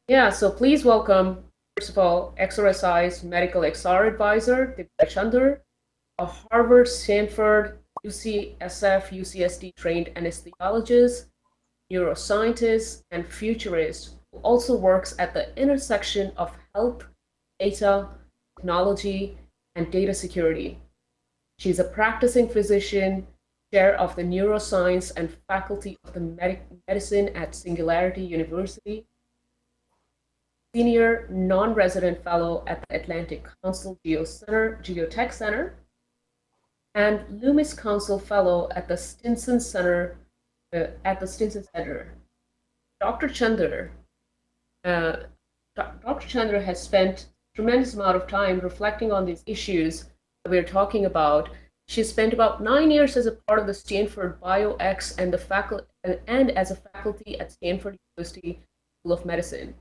Yeah, so please welcome, first of all, XRSI's medical XR advisor, Divya Chander, a Harvard, Stanford, UCSF, UCSD trained anesthesiologist, neuroscientist, and futurist who also works at the intersection of health, data, technology, and data security. She's a practicing physician, chair of the neuroscience and faculty of the medicine at Singularity University, senior non-resident fellow at the Atlantic Council Geotech Center, and Loomis Council fellow at the Stinson Center. Dr. Chandler, uh, Dr. Chandler has spent a tremendous amount of time reflecting on these issues that we're talking about. She spent about 9 years as a part of the Stanford BioX and as a faculty at Stanford University School of Medicine.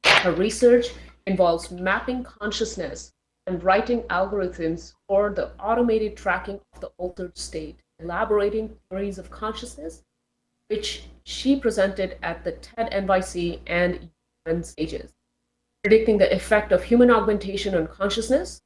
Her research involves mapping consciousness and writing algorithms for the automated tracking of the altered state, elaborating theories of consciousness, which she presented at the TED NYC and UN stages, predicting the effect of human augmentation on consciousness,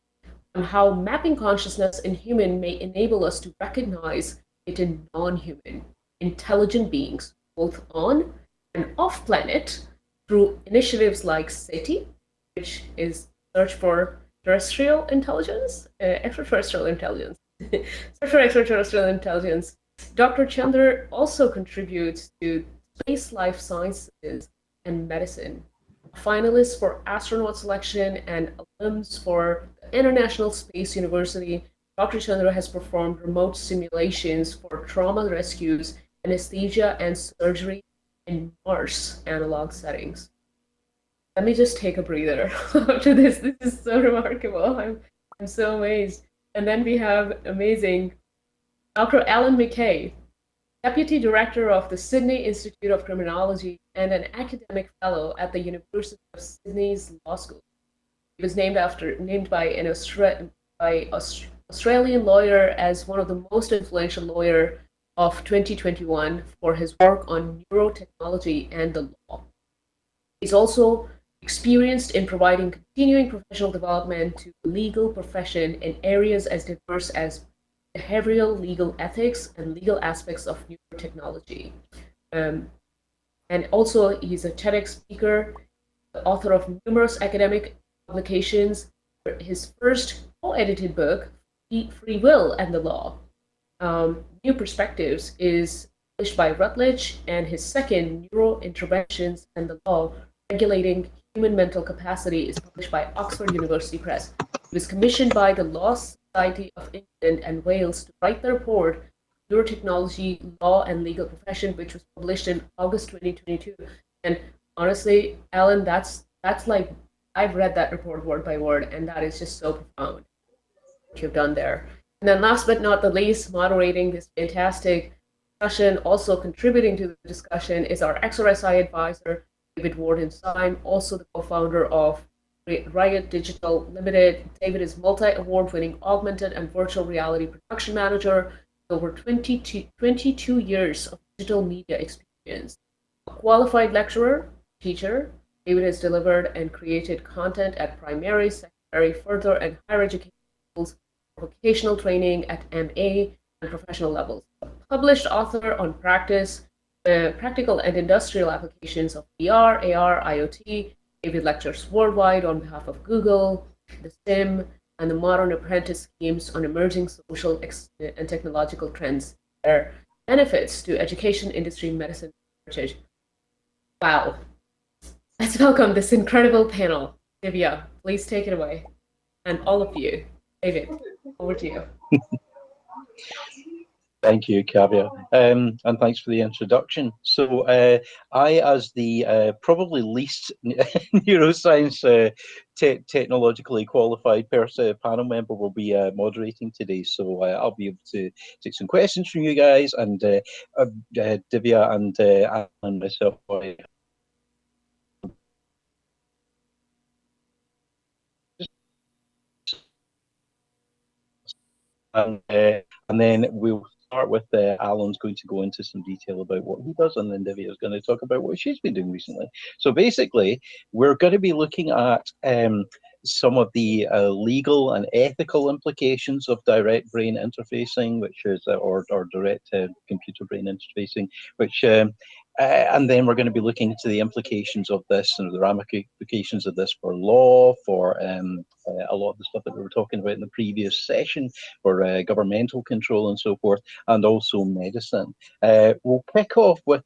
and how mapping consciousness in human may enable us to recognize it in non-human, intelligent beings, both on and off planet, through initiatives like SETI, which is search for terrestrial intelligence, extraterrestrial intelligence, search for extraterrestrial intelligence. Dr. Chandler also contributes to space life sciences and medicine, a finalist for astronaut selection and alums for the International Space University. Dr. Chandler has performed remote simulations for trauma rescues, anesthesia, and surgery in Mars analog settings. Let me just take a breather after this. This is so remarkable. I'm so amazed. And then we have amazing Dr. Alan McKay, Deputy Director of the Sydney Institute of Criminology and an academic fellow at the University of Sydney's Law School. He was named by an Australian lawyer as one of the most influential lawyer of 2021 for his work on neurotechnology and the law. He's also experienced in providing continuing professional development to the legal profession in areas as diverse as behavioral legal ethics and legal aspects of neurotechnology. And also, he's a TEDx speaker, the author of numerous academic publications. His first co-edited book, Free Will and the Law, New Perspectives, is published by Routledge, and his second, Neurointerventions and the Law, Regulating Human Mental Capacity, is published by Oxford University Press. It was commissioned by the Law Society of England and Wales to write the report, Neurotechnology, Law and Legal Profession, which was published in August 2022. And honestly, Alan, that's like, I've read that report word by word, and that is just so profound what you've done there. And then last but not the least, moderating this fantastic discussion, also contributing to the discussion, is our XRSI advisor, David Warden-Syme, also the co-founder of Riot Digital Limited. David is multi-award-winning augmented and virtual reality production manager with over 22 years of digital media experience. A qualified lecturer, teacher, David has delivered and created content at primary, secondary, further, and higher education levels, vocational training at MA and professional levels. A published author on practical and industrial applications of VR, AR, IoT. David lectures worldwide on behalf of Google, the SIM, and the modern apprentice schemes on emerging social and technological trends, their benefits to education, industry, medicine, and research. Wow. Let's welcome this incredible panel. Divya, please take it away. And all of you. David, over to you. Thank you, Kavya, and thanks for the introduction. So I, as the probably least neuroscience technologically qualified panel member, will be moderating today. So I'll be able to take some questions from you guys, and Divya and Alan and myself. And then we'll start with Alan's going to go into some detail about what he does, and then Divya is going to talk about what she's been doing recently. So basically, we're going to be looking at some of the legal and ethical implications of direct brain interfacing, which is or direct computer brain interfacing, which and then we're going to be looking into the implications of this and the ramifications of this for law, for a lot of the stuff that we were talking about in the previous session, for governmental control and so forth, and also medicine. We'll kick off with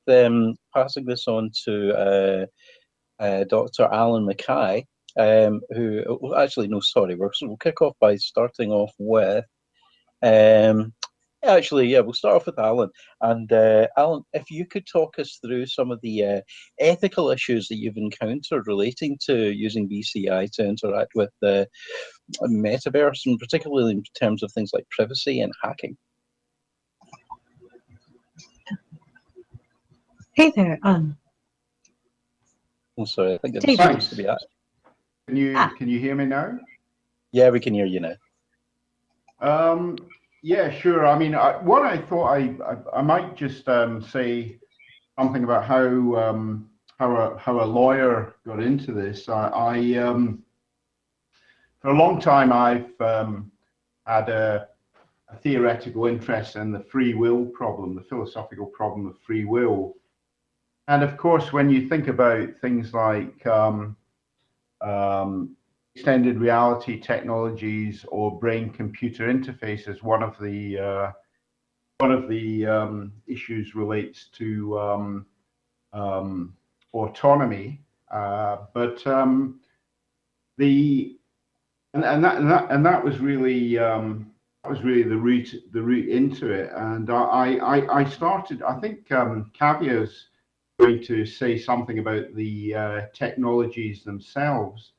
passing this on to Dr. Alan Mackay, who actually, no, sorry, we'll kick off by starting off with we'll start off with Alan. And Alan, if you could talk us through some of the ethical issues that you've encountered relating to using BCI to interact with the metaverse, and particularly in terms of things like privacy and hacking. Hey there. I'm sorry, I think it's David. supposed to be that. Can you hear me now? Yeah, we can hear you now. Yeah, sure. I mean, what I thought I might just say something about how a lawyer got into this. For a long time I've had a theoretical interest in the free will problem, the philosophical problem of free will. And of course, when you think about things like extended reality technologies or brain-computer interfaces, one of the issues relates to autonomy. But that was really the route into it. And I started. I think Kavia's going to say something about the technologies themselves.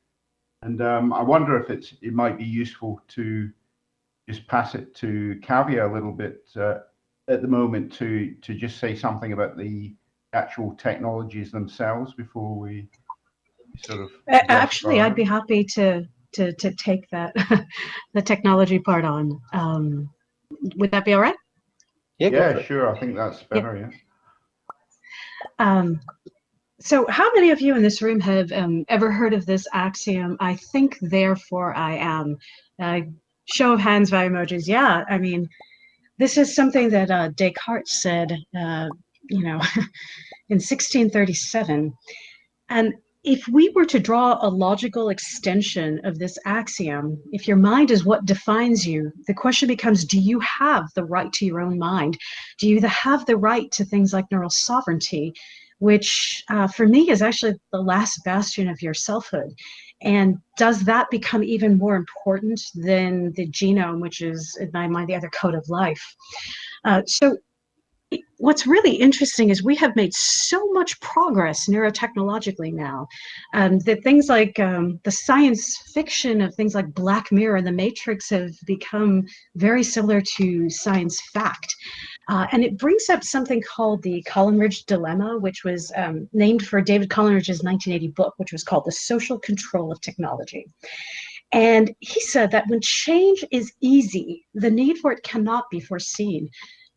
And I wonder if it might be useful to just pass it to Kavya a little bit at the moment to just say something about the actual technologies themselves before we sort of. Actually, I'd be happy to take that the technology part on. Would that be all right? Yeah, sure. I think that's better. Yeah. So how many of you in this room have ever heard of this axiom, I think, therefore I am? Show of hands via emojis. Yeah, I mean, this is something that Descartes said, in 1637. And if we were to draw a logical extension of this axiom, if your mind is what defines you, the question becomes, do you have the right to your own mind? Do you have the right to things like neural sovereignty, which for me is actually the last bastion of your selfhood? And does that become even more important than the genome, which is, in my mind, the other code of life? So what's really interesting is we have made so much progress neurotechnologically now that things like the science fiction of things like Black Mirror and The Matrix have become very similar to science fact. And it brings up something called the Coleridge Dilemma, which was named for David Coleridge's 1980 book, which was called The Social Control of Technology. And he said that when change is easy, the need for it cannot be foreseen.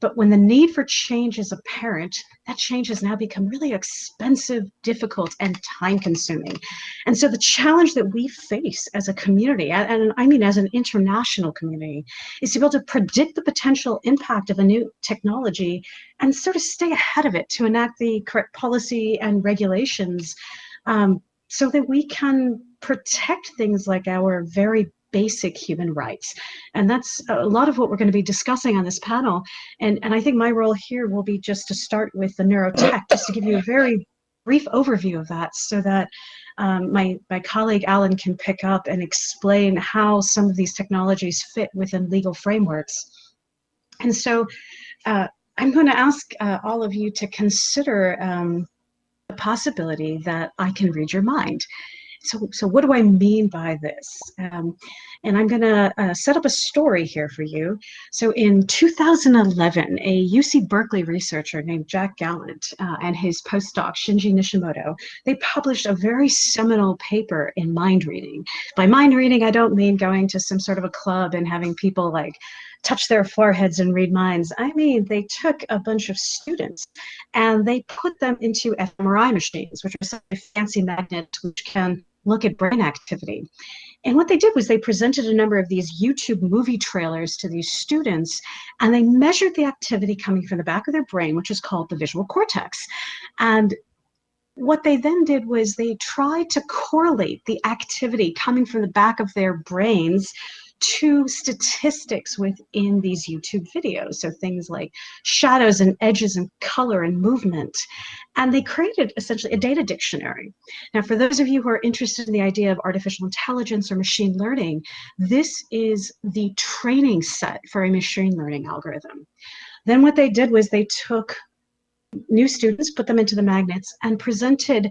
But when the need for change is apparent, that change has now become really expensive, difficult, and time-consuming. And so the challenge that we face as a community, and I mean as an international community, is to be able to predict the potential impact of a new technology and sort of stay ahead of it to enact the correct policy and regulations so that we can protect things like our very basic human rights. And that's a lot of what we're going to be discussing on this panel. And I think my role here will be just to start with the neurotech, just to give you a very brief overview of that so that my colleague Alan can pick up and explain how some of these technologies fit within legal frameworks. And so I'm going to ask all of you to consider the possibility that I can read your mind. So what do I mean by this? And I'm going to set up a story here for you. So in 2011, a UC Berkeley researcher named Jack Gallant and his postdoc Shinji Nishimoto, they published a very seminal paper in mind reading. By mind reading, I don't mean going to some sort of a club and having people like touch their foreheads and read minds. I mean, they took a bunch of students and they put them into fMRI machines, which are such fancy magnets which can look at brain activity. And what they did was they presented a number of these YouTube movie trailers to these students, and they measured the activity coming from the back of their brain, which is called the visual cortex. And what they then did was they tried to correlate the activity coming from the back of their brains to statistics within these YouTube videos. So things like shadows and edges and color and movement. And they created essentially a data dictionary. Now, for those of you who are interested in the idea of artificial intelligence or machine learning, this is the training set for a machine learning algorithm. Then what they did was they took new students, put them into the magnets, and presented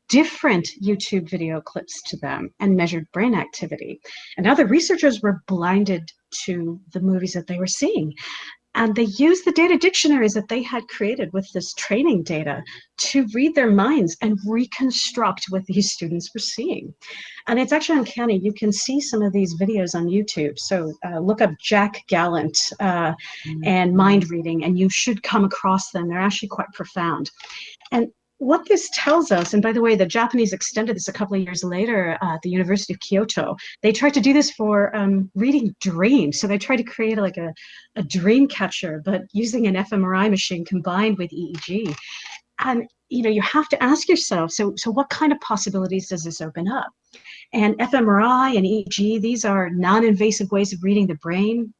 different YouTube video clips to them and measured brain activity. And now the researchers were blinded to the movies that they were seeing. And they used the data dictionaries that they had created with this training data to read their minds and reconstruct what these students were seeing. And it's actually uncanny. You can see some of these videos on YouTube. So look up Jack Gallant and mind reading, and you should come across them. They're actually quite profound. And what this tells us, and by the way, the Japanese extended this a couple of years later at the University of Kyoto. They tried to do this for reading dreams. So they tried to create like a dream catcher, but using an fMRI machine combined with EEG. And you have to ask yourself, so what kind of possibilities does this open up? And fMRI and EEG, these are non-invasive ways of reading the brain.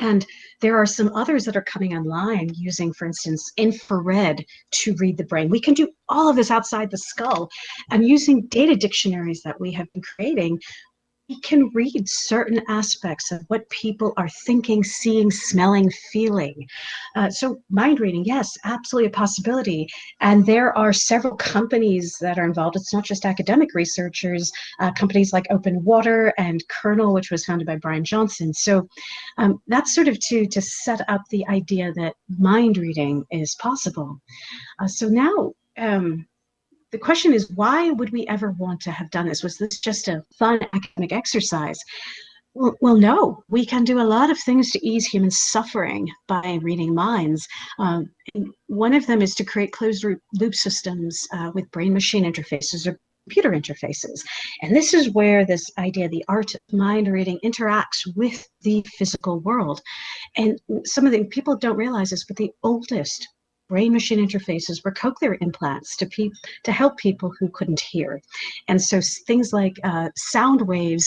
And there are some others that are coming online using, for instance, infrared to read the brain. We can do all of this outside the skull, and using data dictionaries that we have been creating, we can read certain aspects of what people are thinking, seeing, smelling, feeling. So mind reading, yes, absolutely a possibility. And there are several companies that are involved. It's not just academic researchers, companies like Open Water and Kernel, which was founded by Brian Johnson. So that's sort of to set up the idea that mind reading is possible. So now, the question is, why would we ever want to have done this? Was this just a fun academic exercise? Well, no, we can do a lot of things to ease human suffering by reading minds. One of them is to create closed loop systems with brain-machine interfaces or computer interfaces. And this is where this idea, the art of mind reading, interacts with the physical world. And some of the people don't realize this, but the oldest brain-machine interfaces were cochlear implants to help people who couldn't hear. And so things like sound waves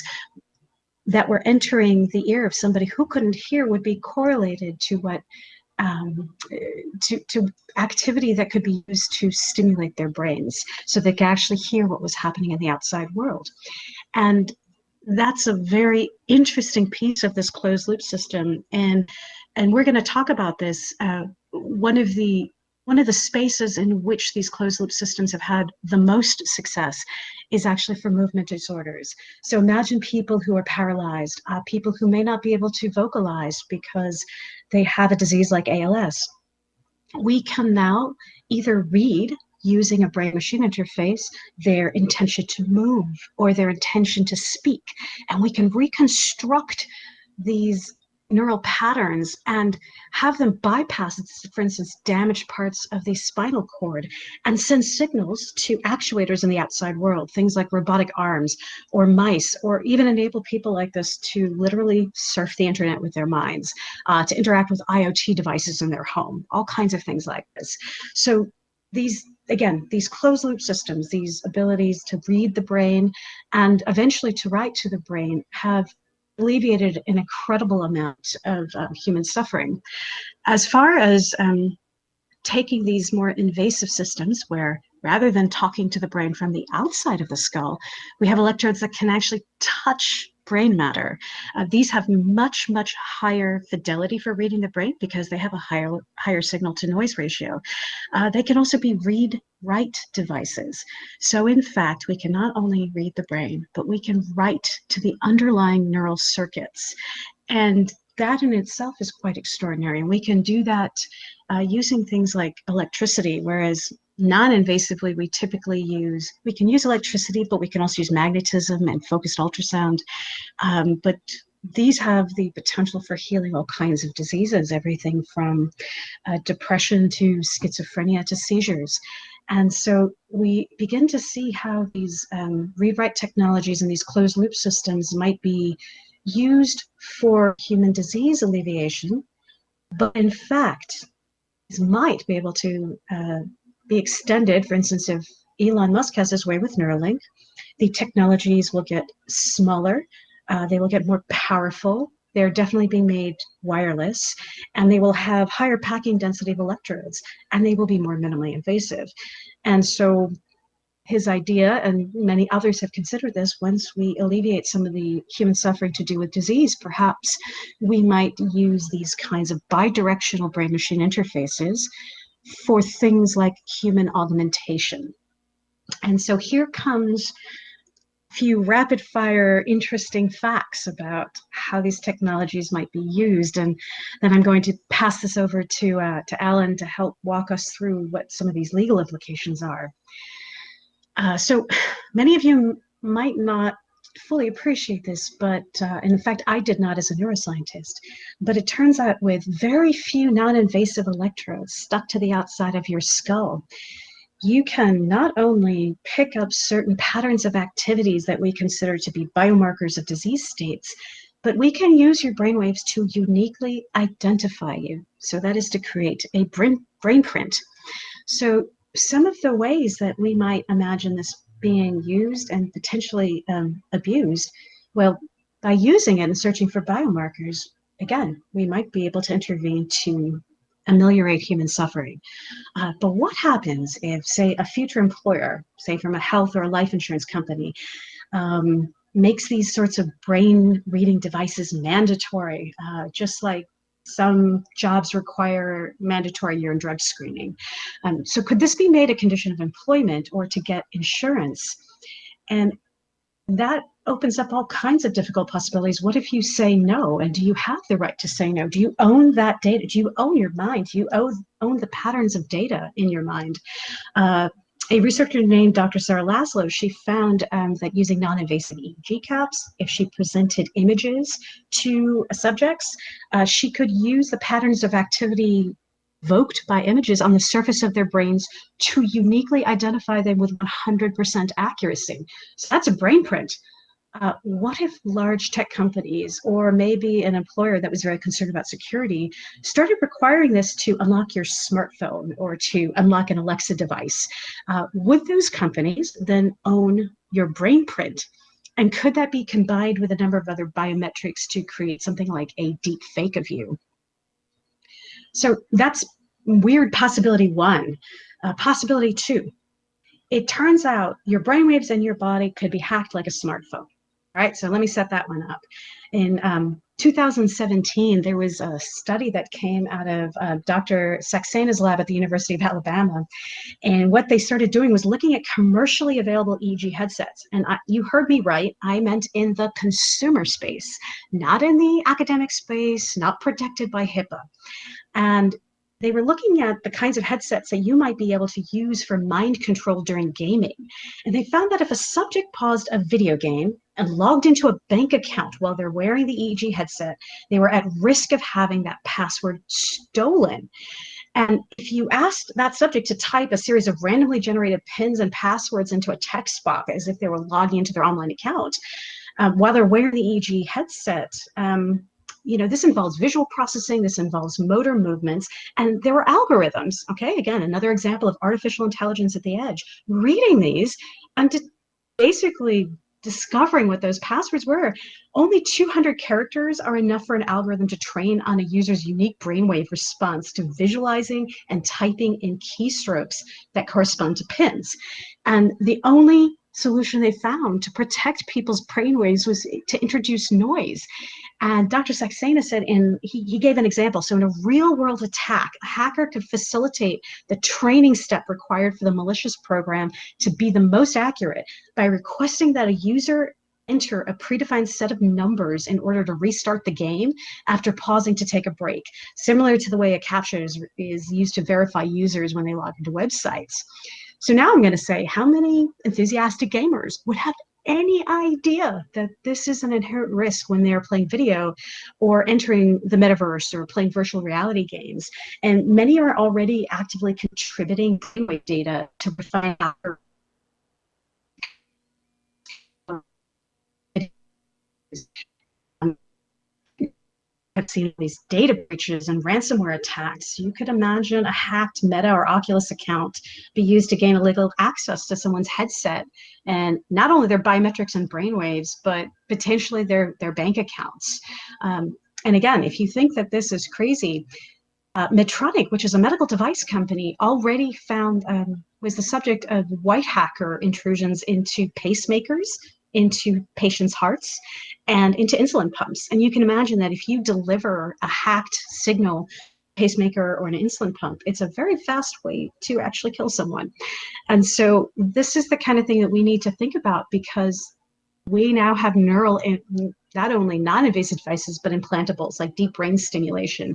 that were entering the ear of somebody who couldn't hear would be correlated to what to activity that could be used to stimulate their brains so they could actually hear what was happening in the outside world. And that's a very interesting piece of this closed loop system. And we're going to talk about this. One of the spaces in which these closed loop systems have had the most success is actually for movement disorders. So imagine people who are paralyzed, people who may not be able to vocalize because they have a disease like ALS. We can now either read, using a brain-machine interface, their intention to move or their intention to speak, and we can reconstruct these neural patterns and have them bypass, for instance, damaged parts of the spinal cord and send signals to actuators in the outside world, things like robotic arms or mice, or even enable people like this to literally surf the internet with their minds, to interact with IoT devices in their home, all kinds of things like this. So these closed loop systems, these abilities to read the brain and eventually to write to the brain, have alleviated an incredible amount of human suffering. As far as taking these more invasive systems where rather than talking to the brain from the outside of the skull, we have electrodes that can actually touch brain matter. These have much, much higher fidelity for reading the brain because they have a higher signal to noise ratio. They can also be read-write devices. So in fact, we can not only read the brain, but we can write to the underlying neural circuits. And that in itself is quite extraordinary. And we can do that using things like electricity, whereas non-invasively, we can use electricity, but we can also use magnetism and focused ultrasound. But these have the potential for healing all kinds of diseases, everything from depression to schizophrenia to seizures. And so we begin to see how these read-write technologies and these closed loop systems might be used for human disease alleviation, but in fact, these might be able to be extended. For instance, if Elon Musk has his way with Neuralink, the technologies will get smaller, they will get more powerful. They're definitely being made wireless, and they will have higher packing density of electrodes, and they will be more minimally invasive. And so his idea, and many others have considered this, once we alleviate some of the human suffering to do with disease, perhaps we might use these kinds of bidirectional brain-machine interfaces for things like human augmentation. And so here comes a few rapid fire interesting facts about how these technologies might be used. And then I'm going to pass this over to Alan to help walk us through what some of these legal implications are. So many of you might not fully appreciate this, but in fact, I did not as a neuroscientist, but it turns out with very few non-invasive electrodes stuck to the outside of your skull, you can not only pick up certain patterns of activities that we consider to be biomarkers of disease states, but we can use your brainwaves to uniquely identify you. So that is to create a brain print. So some of the ways that we might imagine this being used and potentially abused, well, by using it and searching for biomarkers, again, we might be able to intervene to ameliorate human suffering. But what happens if, say, a future employer, say from a health or a life insurance company, makes these sorts of brain reading devices mandatory, just like some jobs require mandatory urine drug screening. So could this be made a condition of employment or to get insurance? And that opens up all kinds of difficult possibilities. What if you say no? And do you have the right to say no? Do you own that data? Do you own your mind? Do you own the patterns of data in your mind? A researcher named Dr. Sarah Laszlo, she found that using non-invasive EEG caps, if she presented images to subjects, she could use the patterns of activity evoked by images on the surface of their brains to uniquely identify them with 100% accuracy. So that's a brain print. What if large tech companies, or maybe an employer that was very concerned about security, started requiring this to unlock your smartphone or to unlock an Alexa device? Would those companies then own your brain print? And could that be combined with a number of other biometrics to create something like a deep fake of you? So that's weird possibility one. Possibility two, it turns out your brainwaves in your body could be hacked like a smartphone. All right, so let me set that one up. In 2017, there was a study that came out of Dr. Saxena's lab at the University of Alabama. And what they started doing was looking at commercially available EEG headsets. And you heard me right, I meant in the consumer space, not in the academic space, not protected by HIPAA. And they were looking at the kinds of headsets that you might be able to use for mind control during gaming. And they found that if a subject paused a video game and logged into a bank account while they're wearing the EEG headset, they were at risk of having that password stolen. And if you asked that subject to type a series of randomly generated pins and passwords into a text box as if they were logging into their online account, while they're wearing the EEG headset, this involves visual processing, this involves motor movements, and there were algorithms, okay? Again, another example of artificial intelligence at the edge, reading these and basically discovering what those passwords were. Only 200 characters are enough for an algorithm to train on a user's unique brainwave response to visualizing and typing in keystrokes that correspond to pins. And the only solution they found to protect people's brainwaves was to introduce noise. And Dr. Saxena said, he gave an example. So in a real world attack, a hacker could facilitate the training step required for the malicious program to be the most accurate by requesting that a user enter a predefined set of numbers in order to restart the game after pausing to take a break, similar to the way a CAPTCHA is used to verify users when they log into websites. So now I'm going to say, how many enthusiastic gamers would have any idea that this is an inherent risk when they're playing video or entering the metaverse or playing virtual reality games. And many are already actively contributing brainwave data to refine our have seen these data breaches and ransomware attacks. You could imagine a hacked Meta or Oculus account be used to gain illegal access to someone's headset, and not only their biometrics and brainwaves, but potentially their bank accounts. And again, if you think that this is crazy, Medtronic, which is a medical device company, already found was the subject of white hacker intrusions into pacemakers, into patients' hearts, and into insulin pumps. And you can imagine that if you deliver a hacked signal, pacemaker or an insulin pump, it's a very fast way to actually kill someone. And so this is the kind of thing that we need to think about, because we now have not only non-invasive devices, but implantables like deep brain stimulation.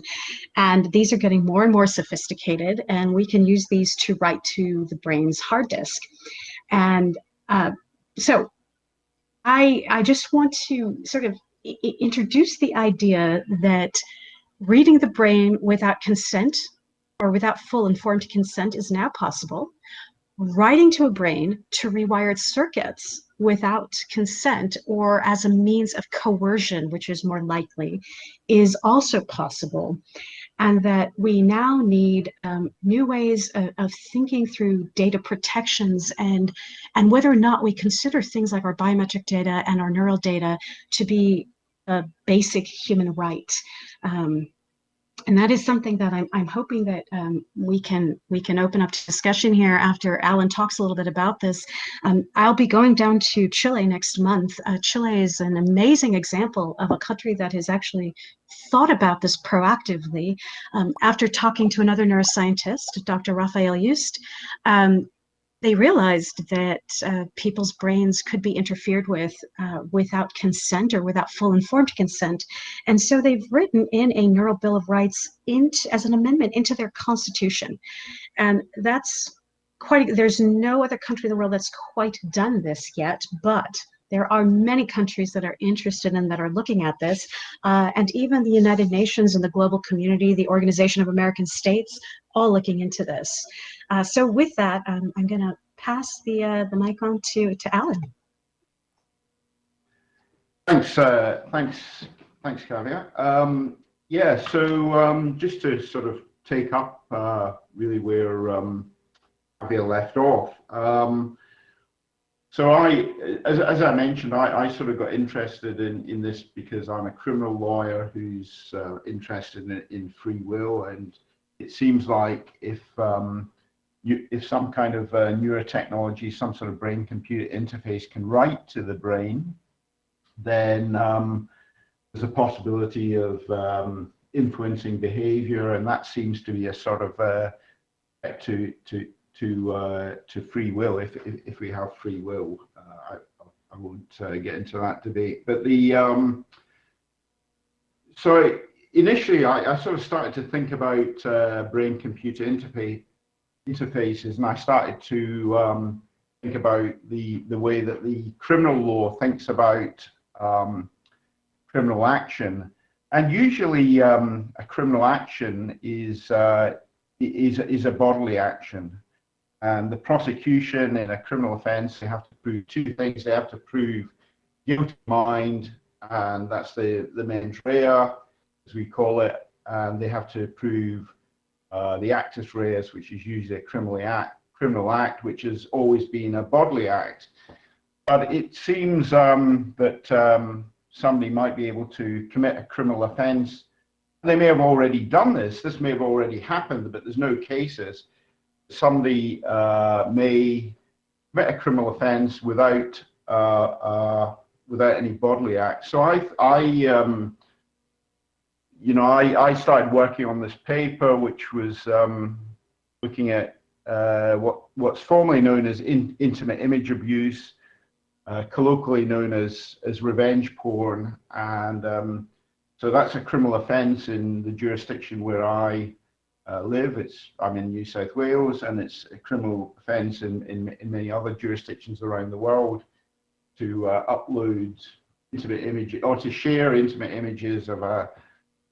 And these are getting more and more sophisticated, and we can use these to write to the brain's hard disk. And so I just want to sort of introduce the idea that reading the brain without consent or without full informed consent is now possible. Writing to a brain to rewire its circuits without consent or as a means of coercion, which is more likely, is also possible. And that we now need new ways of thinking through data protections and whether or not we consider things like our biometric data and our neural data to be a basic human right. And that is something that I'm hoping that we can open up to discussion here after Alan talks a little bit about this. I'll be going down to Chile next month. Chile is an amazing example of a country that has actually thought about this proactively. After talking to another neuroscientist, Dr. Rafael Just, they realized that people's brains could be interfered with without consent or without full informed consent. And so they've written in a Neural Bill of Rights as an amendment into their constitution. And that's there's no other country in the world that's quite done this yet, but there are many countries that are interested and that are looking at this. And even the United Nations and the global community, the Organization of American States, all looking into this. So with that, I'm going to pass the mic on to Alan. Thanks, Kavya. Yeah, so just to sort of take up really where Kavya left off. So as I mentioned, I sort of got interested in this because I'm a criminal lawyer who's interested in free will, and it seems like if some kind of neurotechnology, some sort of brain-computer interface can write to the brain, then there's a possibility of influencing behavior, and that seems to be a sort of to free will if we have free will. I won't get into that debate, but so initially I sort of started to think about brain-computer interfaces, and I started to think about the way that the criminal law thinks about criminal action. And usually a criminal action is a bodily action. And the prosecution in a criminal offense, they have to prove two things. They have to prove guilty mind, and that's the mens rea, as we call it. And they have to prove the actus reus, which is usually a criminal act, which has always been a bodily act. But it seems that somebody might be able to commit a criminal offense. They may have already done this. This may have already happened, but there's no cases. Somebody may commit a criminal offense without any bodily act. So I started working on this paper, which was looking at what's formerly known as intimate image abuse, colloquially known as revenge porn, and so that's a criminal offence in the jurisdiction where I live. I'm in New South Wales, and it's a criminal offence in many other jurisdictions around the world. to upload intimate images or to share intimate images of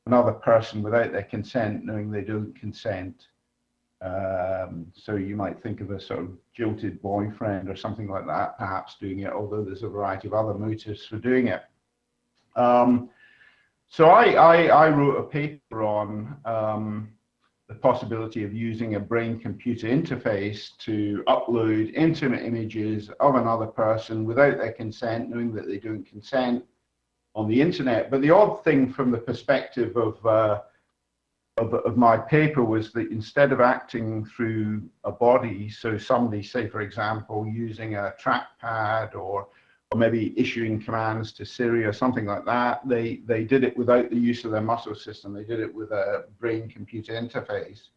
another person without their consent, knowing they don't consent. So you might think of a sort of jilted boyfriend or something like that, perhaps doing it, although there's a variety of other motives for doing it. So I wrote a paper on the possibility of using a brain-computer interface to upload intimate images of another person without their consent, knowing that they don't consent, on the internet. But the odd thing from the perspective of my paper was that instead of acting through a body, so somebody, say for example, using a trackpad or maybe issuing commands to Siri or something like that, they did it without the use of their muscle system. They did it with a brain-computer interface.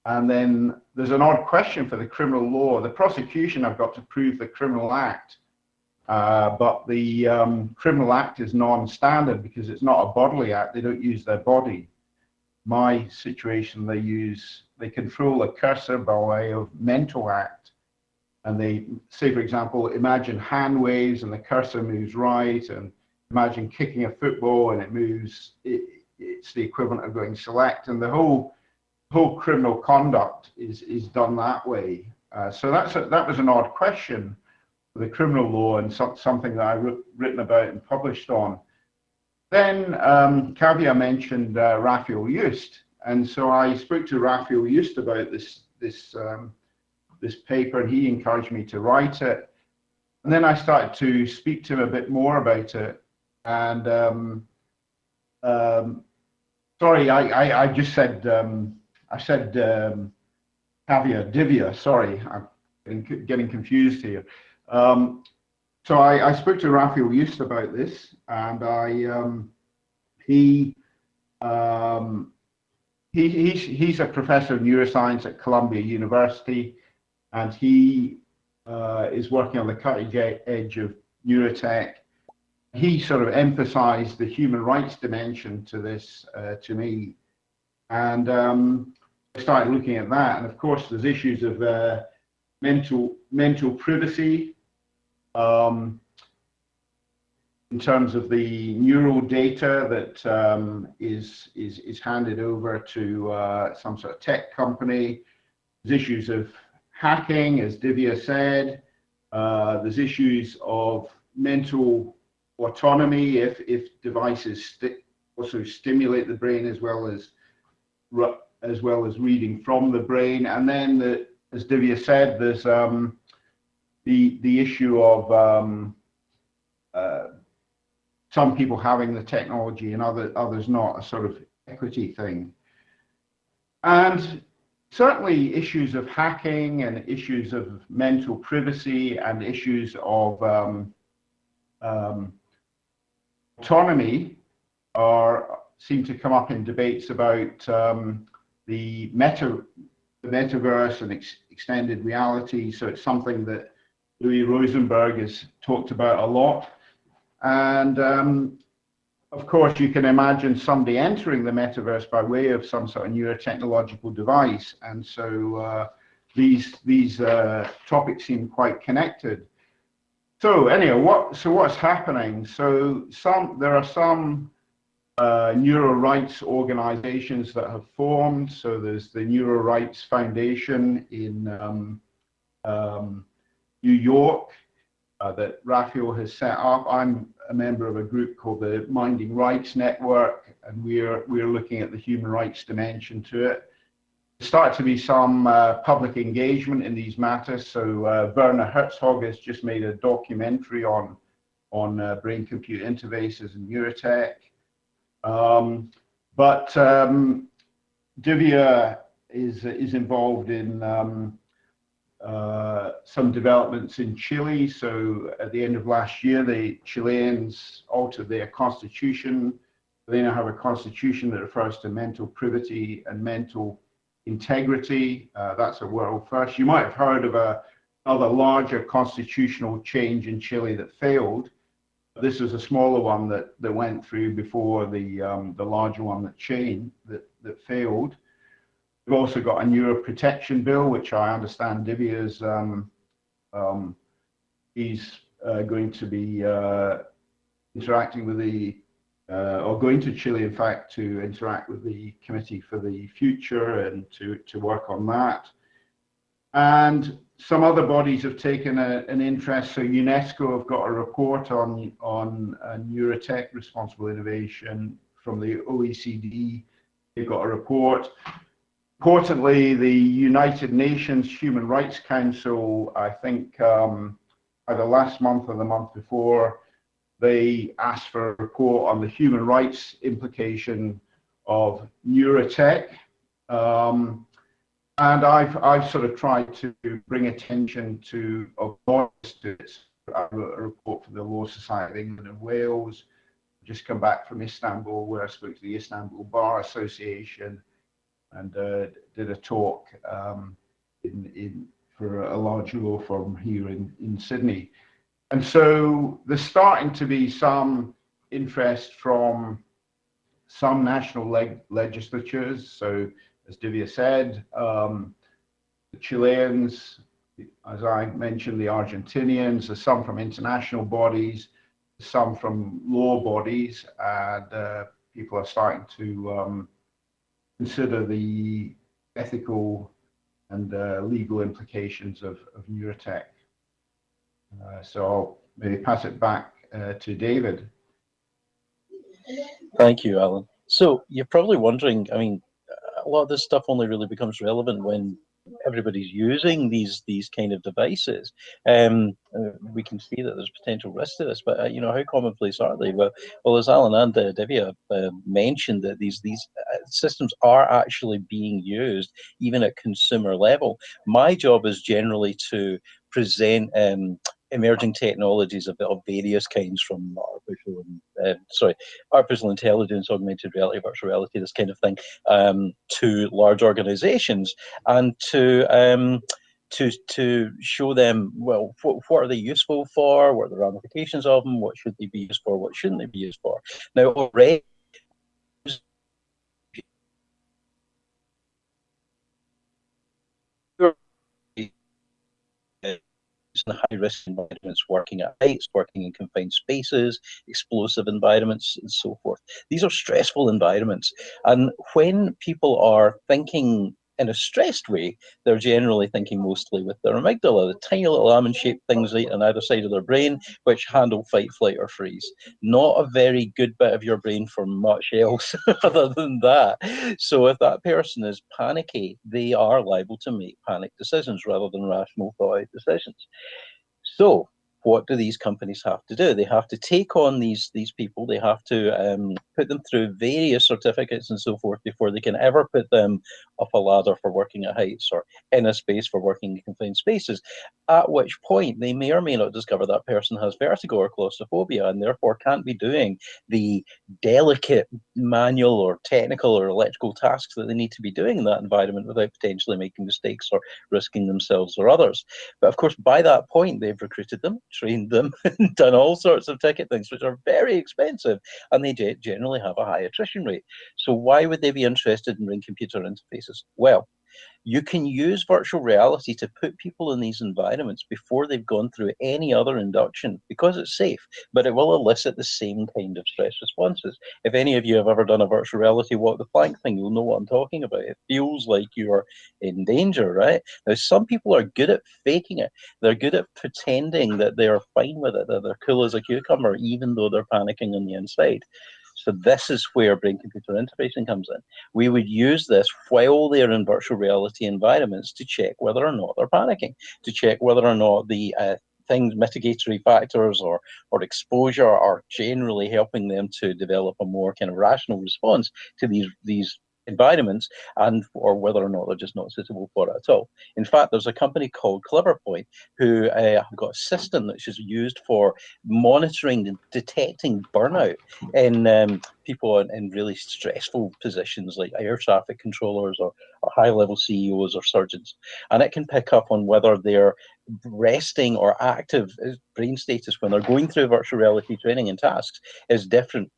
And then there's an odd question for the criminal law. The prosecution have got to prove the criminal act, but the criminal act is non-standard because it's not a bodily act. They don't use their body. My situation, they control a cursor by way of mental act. And they say, for example, imagine hand waves and the cursor moves right, and imagine kicking a football and it moves, it's the equivalent of going select, and the whole criminal conduct is done that way. So that was an odd question for the criminal law, and something that I've written about and published on. Then Kavya mentioned Raphael Just, and so I spoke to Raphael Just about this paper, and he encouraged me to write it. And then I started to speak to him a bit more about it. And sorry, I just said I said Divya. Sorry, I'm getting confused here. So I spoke to Raphael Just about this, and he's a professor of neuroscience at Columbia University. And he is working on the cutting edge of neurotech. He sort of emphasized the human rights dimension to this, to me. And I started looking at that. And of course, there's issues of mental privacy in terms of the neural data that is handed over to some sort of tech company. There's issues of hacking, as Divya said. There's issues of mental autonomy if devices also stimulate the brain as well as reading from the brain. And then, as Divya said, there's the issue of some people having the technology and others not, a sort of equity thing. And certainly issues of hacking and issues of mental privacy and issues of autonomy seem to come up in debates about the metaverse and extended reality. So it's something that Louis Rosenberg has talked about a lot. And of course, you can imagine somebody entering the metaverse by way of some sort of neurotechnological device. And so these topics seem quite connected. So anyway, what's happening? So there are some neuro rights organizations that have formed. So there's the Neuro Rights Foundation in New York that Raphael has set up. I'm a member of a group called the Minding Rights Network, and we're looking at the human rights dimension to it. There started to be some public engagement in these matters. So Werner Herzog has just made a documentary on brain-computer interfaces and neurotech. But Divya is involved in some developments in Chile. So at the end of last year, the Chileans altered their constitution. They now have a constitution that refers to mental privity and mental integrity. That's a world first. You might have heard of another larger constitutional change in Chile that failed. This is a smaller one that went through before the larger one that failed. We've also got a neuroprotection bill, which I understand Divya's he's going to be interacting with the, or going to Chile, in fact, to interact with the Committee for the Future and to work on that. And some other bodies have taken an interest. So UNESCO have got a report on neurotech, responsible innovation from the OECD. They've got a report. Importantly, the United Nations Human Rights Council, I think either last month or the month before, they asked for a report on the human rights implication of neurotech. And I've sort of tried to bring attention to it. I wrote a report for the Law Society of England and Wales. I've just come back from Istanbul, where I spoke to the Istanbul Bar Association and did a talk for a large law firm here in Sydney. And so there's starting to be some interest from some national legislatures. So as Divya said, the Chileans, as I mentioned, the Argentinians, there's some from international bodies, some from law bodies, and people are starting to consider the ethical and legal implications of neurotech. So I'll maybe pass it back to David. Thank you, Alan. So you're probably wondering, I mean, a lot of this stuff only really becomes relevant when everybody's using these kind of devices. We can see that there's potential risk to this, but you know, how commonplace are they? Well, as Alan and Divya mentioned, that these systems are actually being used even at consumer level. My job is generally to present emerging technologies of various kinds, from artificial intelligence, augmented reality, virtual reality, this kind of thing, to large organizations, and to show them, well, what are they useful for, what are the ramifications of them, what should they be used for, what shouldn't they be used for. Now, already, in high-risk environments, working at heights, working in confined spaces, explosive environments, and so forth. These are stressful environments. And when people are thinking in a stressed way, they're generally thinking mostly with their amygdala, the tiny little almond-shaped things on either side of their brain, which handle fight, flight, or freeze. Not a very good bit of your brain for much else other than that. So if that person is panicky, they are liable to make panic decisions rather than rational thought decisions. So what do these companies have to do? They have to take on these people. They have to put them through various certificates and so forth before they can ever put them up a ladder for working at heights or in a space for working in confined spaces, at which point they may or may not discover that person has vertigo or claustrophobia and therefore can't be doing the delicate manual or technical or electrical tasks that they need to be doing in that environment without potentially making mistakes or risking themselves or others. But of course, by that point, they've recruited them, trained them, and done all sorts of ticket things, which are very expensive, and they generally have a high attrition rate. So why would they be interested in ring-computer interfaces? Well, you can use virtual reality to put people in these environments before they've gone through any other induction, because it's safe, but it will elicit the same kind of stress responses. If any of you have ever done a virtual reality walk the plank thing, you'll know what I'm talking about. It feels like you're in danger, right? Now, some people are good at faking it. They're good at pretending that they're fine with it, that they're cool as a cucumber, even though they're panicking on the inside. So this is where brain-computer interfacing comes in. We would use this while they're in virtual reality environments to check whether or not they're panicking, to check whether or not the things, mitigatory factors or exposure are generally helping them to develop a more kind of rational response to these environments, and or whether or not they're just not suitable for it at all. In fact, there's a company called Cleverpoint who have got a system which is used for monitoring and detecting burnout in people in really stressful positions like air traffic controllers or high-level CEOs or surgeons. And it can pick up on whether they're resting or active brain status when they're going through virtual reality training and tasks is different,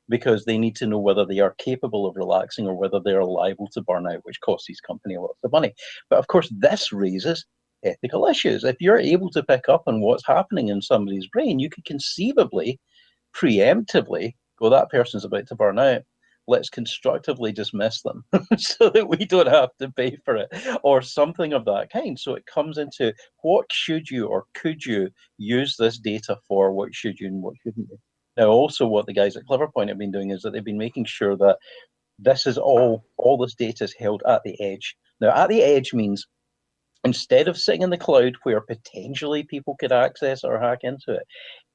because they need to know whether they are capable of relaxing or whether they're liable to burn out, which costs these companies lots of money. But of course, this raises ethical issues. If you're able to pick up on what's happening in somebody's brain, you could conceivably, preemptively go, that person's about to burn out. Let's constructively dismiss them so that we don't have to pay for it, or something of that kind. So it comes into what should you or could you use this data for, what should you and what shouldn't you. Now, also what the guys at CleverPoint have been doing is that they've been making sure that this is all this data is held at the edge. Now, at the edge means instead of sitting in the cloud where potentially people could access or hack into it,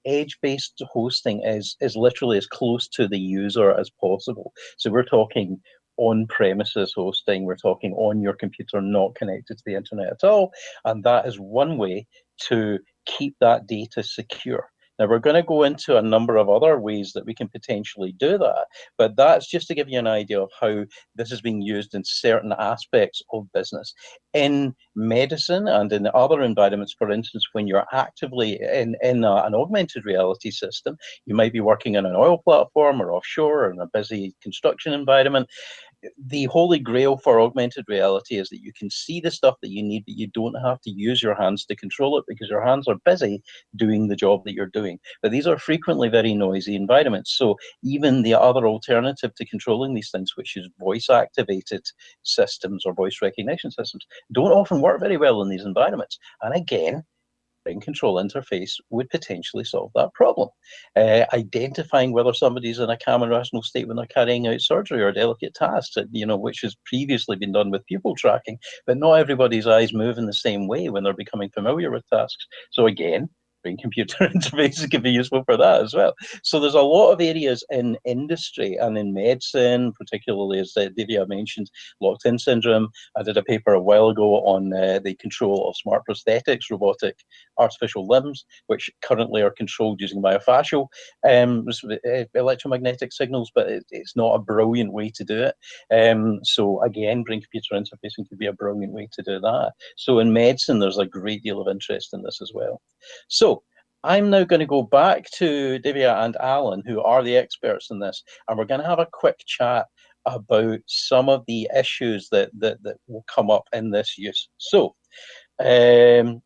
edge-based hosting is literally as close to the user as possible. So we're talking on-premises hosting, we're talking on your computer, not connected to the internet at all, and that is one way to keep that data secure. Now, we're going to go into a number of other ways that we can potentially do that, but that's just to give you an idea of how this is being used in certain aspects of business. In medicine and in other environments, for instance, when you're actively in an augmented reality system, you might be working on an oil platform or offshore or in a busy construction environment. The holy grail for augmented reality is that you can see the stuff that you need, but you don't have to use your hands to control it because your hands are busy doing the job that you're doing. But these are frequently very noisy environments. So even the other alternative to controlling these things, which is voice activated systems or voice recognition systems, don't often work very well in these environments. And again, brain control interface would potentially solve that problem. Identifying whether somebody's in a calm and rational state when they're carrying out surgery or delicate tasks, which has previously been done with pupil tracking, but not everybody's eyes move in the same way when they're becoming familiar with tasks. So again, brain-computer interfaces can be useful for that as well. So there's a lot of areas in industry and in medicine, particularly as Divya mentioned, locked-in syndrome. I did a paper a while ago on the control of smart prosthetics, robotic artificial limbs, which currently are controlled using myofascial electromagnetic signals, but it's not a brilliant way to do it. So again, brain-computer interfacing could be a brilliant way to do that. So in medicine, there's a great deal of interest in this as well. So I'm now going to go back to Divya and Alan, who are the experts in this, and we're going to have a quick chat about some of the issues that will come up in this use. So, Alan,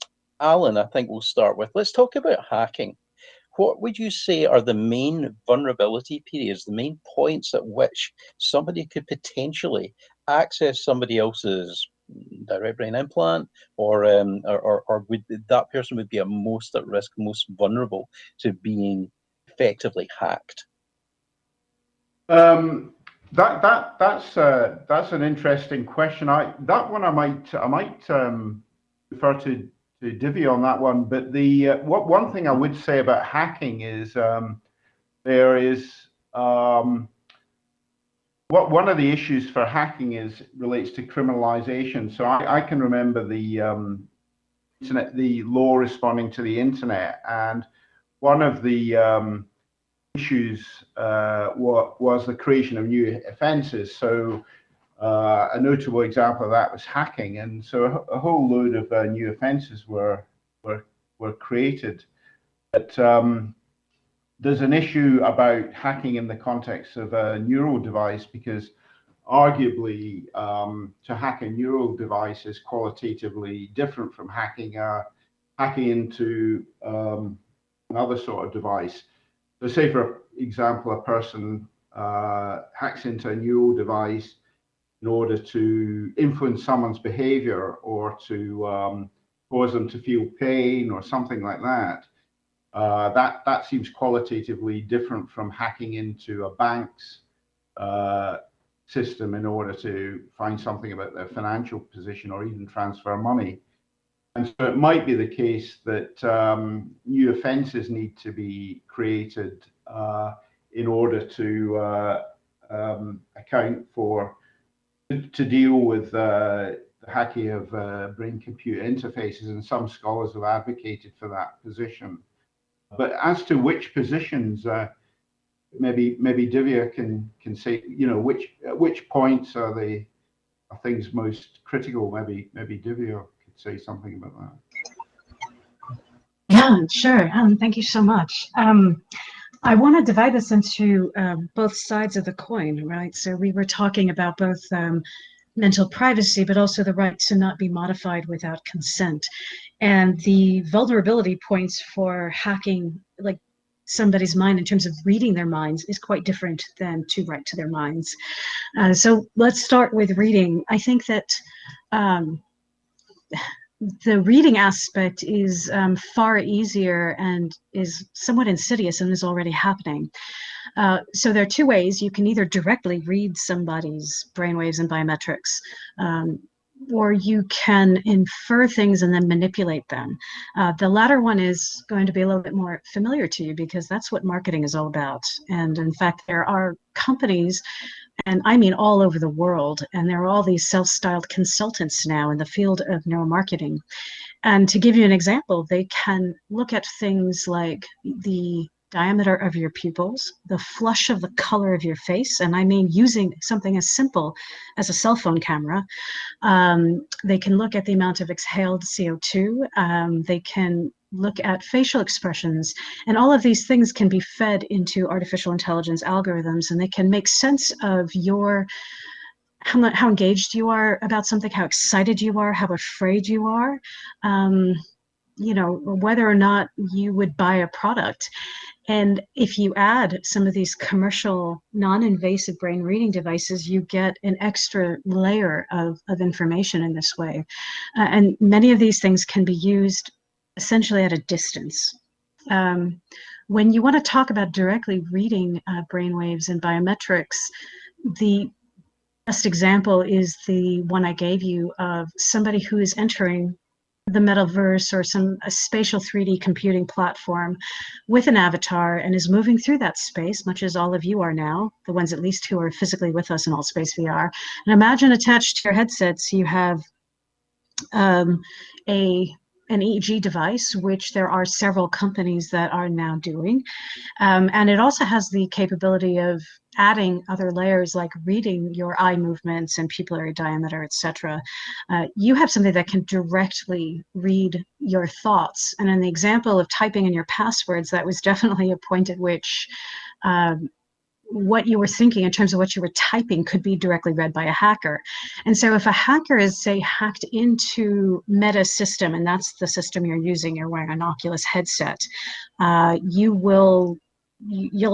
I think we'll start with, let's talk about hacking. What would you say are the main vulnerability periods, the main points at which somebody could potentially access somebody else's direct brain implant, or would that person would be most at risk, most vulnerable to being effectively hacked? That's an interesting question. That one I might refer to Divya on that one. But the one thing I would say about hacking is there is one of the issues for hacking relates to criminalization. So I can remember the internet, the law responding to the internet, and one of the issues was the creation of new offenses. So a notable example of that was hacking, and so a whole load of new offenses were created. But there's an issue about hacking in the context of a neural device, because arguably to hack a neural device is qualitatively different from hacking into another sort of device. So say, for example, a person hacks into a neural device in order to influence someone's behavior or to cause them to feel pain or something like that. That seems qualitatively different from hacking into a bank's system in order to find something about their financial position or even transfer money. And so it might be the case that new offenses need to be created in order to account for, to deal with the hacking of brain-computer interfaces, and some scholars have advocated for that position. But as to which positions, maybe Divya can say, at which points are things most critical. Maybe Divya could say something about that. Yeah, sure. Thank you so much. I want to divide this into both sides of the coin, right? So we were talking about both mental privacy, but also the right to not be modified without consent. And the vulnerability points for hacking, like somebody's mind in terms of reading their minds, is quite different than to write to their minds. So let's start with reading. I think that the reading aspect is far easier and is somewhat insidious and is already happening. So there are two ways. You can either directly read somebody's brainwaves and biometrics, or you can infer things and then manipulate them. The latter one is going to be a little bit more familiar to you because that's what marketing is all about. And in fact, there are companies, and I mean all over the world, and there are all these self-styled consultants now in the field of neuromarketing. And to give you an example, they can look at things like the diameter of your pupils, the flush of the color of your face, and I mean using something as simple as a cell phone camera. They can look at the amount of exhaled CO2. They can look at facial expressions, and all of these things can be fed into artificial intelligence algorithms, and they can make sense of your how engaged you are about something, how excited you are, how afraid you are, whether or not you would buy a product. And if you add some of these commercial non-invasive brain reading devices, you get an extra layer of information in this way. And many of these things can be used essentially at a distance. When you want to talk about directly reading brainwaves and biometrics, the best example is the one I gave you of somebody who is entering the metaverse or a spatial 3D computing platform with an avatar and is moving through that space, much as all of you are now, the ones at least who are physically with us in All Space VR. And imagine attached to your headsets, you have an EEG device, which there are several companies that are now doing. And it also has the capability of adding other layers like reading your eye movements and pupillary diameter, etc. You have something that can directly read your thoughts. And in the example of typing in your passwords, that was definitely a point at which what you were thinking in terms of what you were typing could be directly read by a hacker. And so if a hacker is, say, hacked into Meta system, and that's the system you're using, you're wearing an Oculus headset, you'll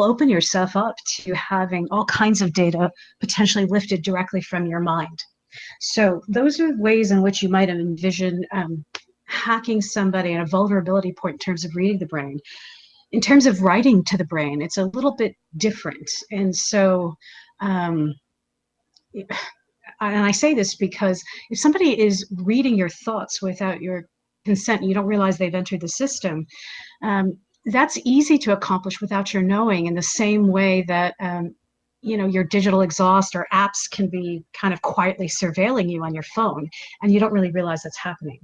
open yourself up to having all kinds of data potentially lifted directly from your mind. So those are ways in which you might envision hacking somebody at a vulnerability point in terms of reading the brain. In terms of writing to the brain, it's a little bit different. And so, and I say this because if somebody is reading your thoughts without your consent, you don't realize they've entered the system, that's easy to accomplish without your knowing, in the same way that your digital exhaust or apps can be kind of quietly surveilling you on your phone, and you don't really realize that's happening.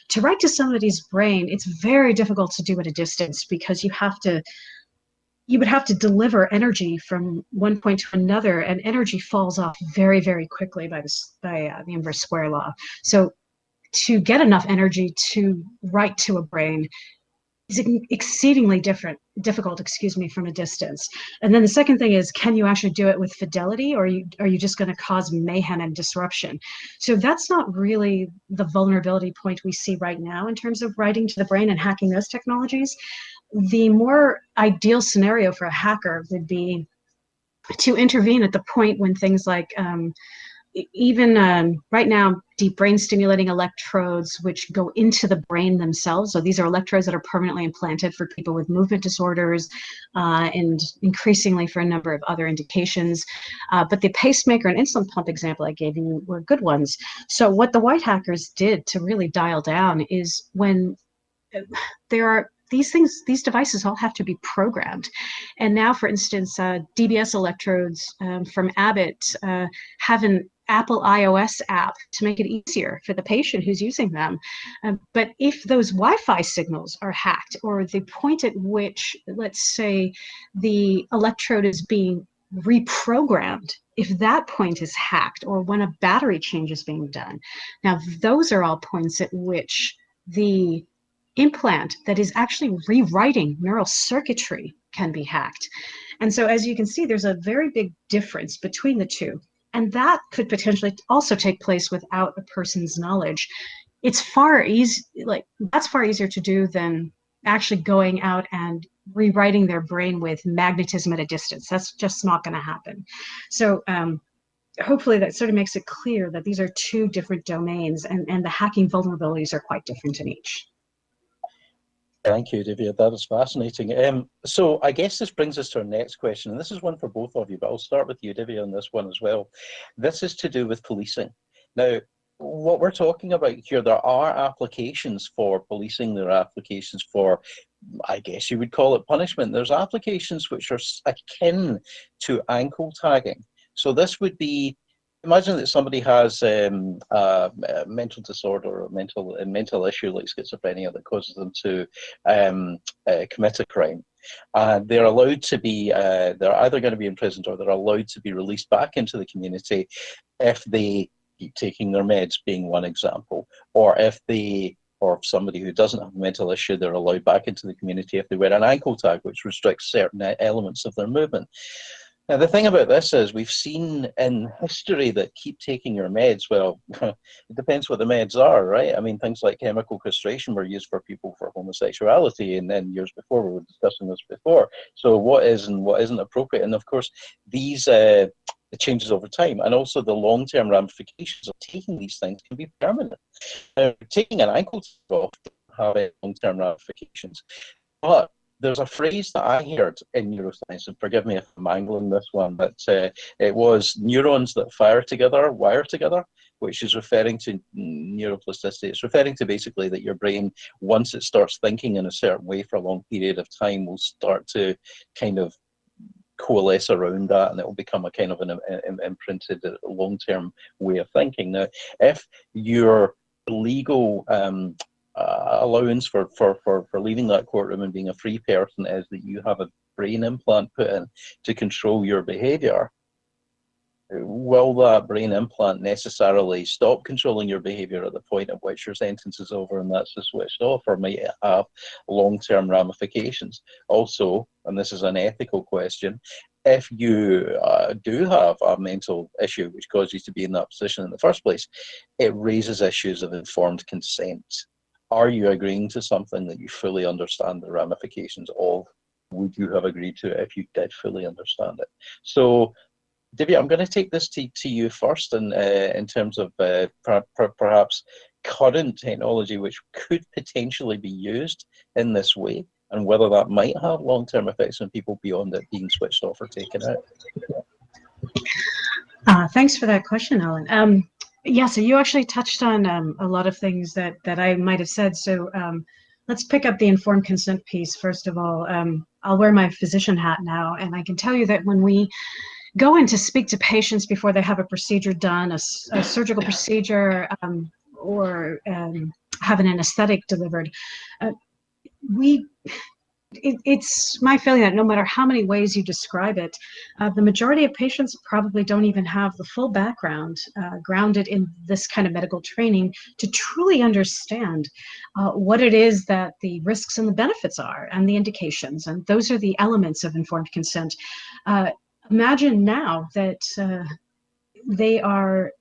To write to somebody's brain, it's very difficult to do at a distance because you would have to deliver energy from one point to another, and energy falls off very, very quickly by the inverse square law. So to get enough energy to write to a brain is exceedingly difficult from a distance. And then the second thing is, can you actually do it with fidelity, or are you just going to cause mayhem and disruption? So that's not really the vulnerability point we see right now in terms of writing to the brain and hacking those technologies. The more ideal scenario for a hacker would be to intervene at the point when things like even right now, deep brain stimulating electrodes, which go into the brain themselves. So these are electrodes that are permanently implanted for people with movement disorders and increasingly for a number of other indications. But the pacemaker and insulin pump example I gave you were good ones. So what the white hackers did to really dial down is when there are these devices all have to be programmed. And now, for instance, DBS electrodes from Abbott have an Apple iOS app to make it easier for the patient who's using them. But if those Wi-Fi signals are hacked, or the point at which, let's say, the electrode is being reprogrammed, if that point is hacked, or when a battery change is being done, now those are all points at which the implant that is actually rewriting neural circuitry can be hacked. And so, as you can see, there's a very big difference between the two. And that could potentially also take place without a person's knowledge. It's far easy, like that's far easier to do than actually going out and rewriting their brain with magnetism at a distance. That's just not going to happen. So hopefully that sort of makes it clear that these are two different domains, and the hacking vulnerabilities are quite different in each. Thank you, Divya. That is fascinating. So I guess this brings us to our next question, and this is one for both of you, but I'll start with you, Divya, on this one as well. This is to do with policing. Now, what we're talking about here, there are applications for policing, there are applications for, I guess you would call it punishment. There's applications which are akin to ankle tagging. So this would be, imagine that somebody has a mental disorder or a mental issue like schizophrenia that causes them to commit a crime. And they're allowed to be, they're either going to be imprisoned or they're allowed to be released back into the community if they keep taking their meds, being one example. Or if they, or somebody who doesn't have a mental issue, they're allowed back into the community if they wear an ankle tag, which restricts certain elements of their movement. Now, the thing about this is we've seen in history that keep taking your meds, well, it depends what the meds are, right? I mean, things like chemical castration were used for people for homosexuality, and then years before, we were discussing this before. So what is and what isn't appropriate? And of course, these changes over time, and also the long-term ramifications of taking these things can be permanent. Now, taking an ankle off have long-term ramifications, but there's a phrase that I heard in neuroscience, and forgive me if I'm angling this one, but it was neurons that fire together, wire together, which is referring to neuroplasticity. It's referring to basically that your brain, once it starts thinking in a certain way for a long period of time, will start to kind of coalesce around that, and it will become a kind of an imprinted long-term way of thinking. Now, if your legal allowance for leaving that courtroom and being a free person is that you have a brain implant put in to control your behavior, will that brain implant necessarily stop controlling your behavior at the point at which your sentence is over and that's switched off, or might it have long-term ramifications? Also, and this is an ethical question, if you do have a mental issue which caused you to be in that position in the first place, it raises issues of informed consent. Are you agreeing to something that you fully understand the ramifications of? Would you have agreed to it if you did fully understand it? So, Divya, I'm going to take this to you first, and in terms of perhaps current technology which could potentially be used in this way, and whether that might have long-term effects on people beyond it being switched off or taken out. Thanks for that question, Alan. Yeah, so you actually touched on a lot of things that I might have said. So let's pick up the informed consent piece. First of all, I'll wear my physician hat now, and I can tell you that when we go in to speak to patients before they have a procedure done, a surgical procedure, or have an anesthetic delivered, it's my feeling that no matter how many ways you describe it, the majority of patients probably don't even have the full background grounded in this kind of medical training to truly understand what it is that the risks and the benefits are, and the indications. And those are the elements of informed consent. Imagine now that they are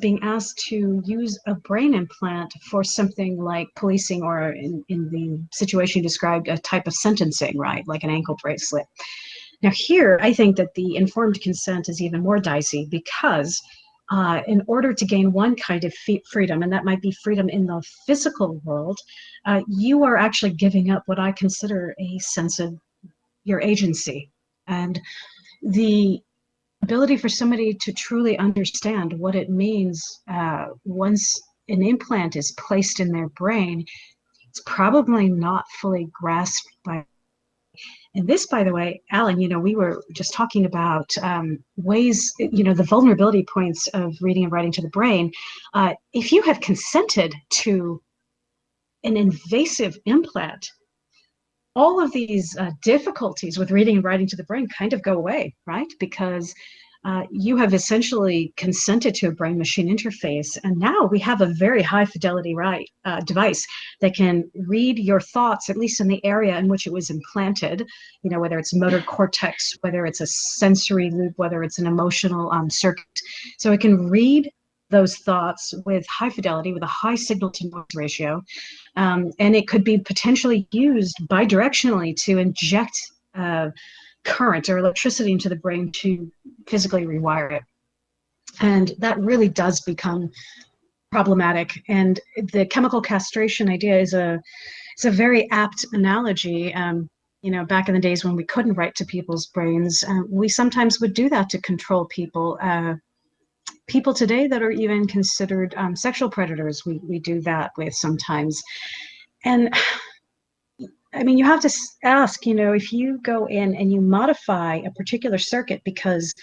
being asked to use a brain implant for something like policing, or in the situation you described, a type of sentencing, right, like an ankle bracelet. Now here, I think that the informed consent is even more dicey, because in order to gain one kind of freedom, and that might be freedom in the physical world, you are actually giving up what I consider a sense of your agency. And the ability for somebody to truly understand what it means once an implant is placed in their brain, it's probably not fully grasped by. And this, by the way, Alan, we were just talking about ways, the vulnerability points of reading and writing to the brain. If you have consented to an invasive implant, all of these difficulties with reading and writing to the brain kind of go away, right? Because you have essentially consented to a brain-machine interface, and now we have a very high-fidelity device that can read your thoughts, at least in the area in which it was implanted. You know, whether it's motor cortex, whether it's a sensory loop, whether it's an emotional circuit. So it can read those thoughts with high fidelity, with a high signal-to-noise ratio, and it could be potentially used bidirectionally to inject current or electricity into the brain to physically rewire it. And that really does become problematic. And the chemical castration idea is a very apt analogy. You know, back in the days when we couldn't write to people's brains, we sometimes would do that to control people. People today that are even considered sexual predators, we do that with sometimes. And I mean, you have to ask, you know, if you go in and you modify a particular circuit because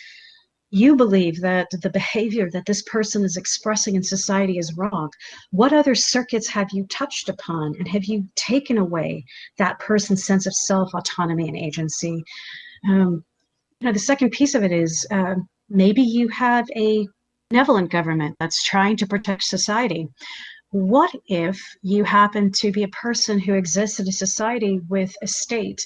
you believe that the behavior that this person is expressing in society is wrong, what other circuits have you touched upon, and have you taken away that person's sense of self, autonomy, and agency? You know, the second piece of it is maybe you have a benevolent government that's trying to protect society. What if you happen to be a person who exists in a society with a state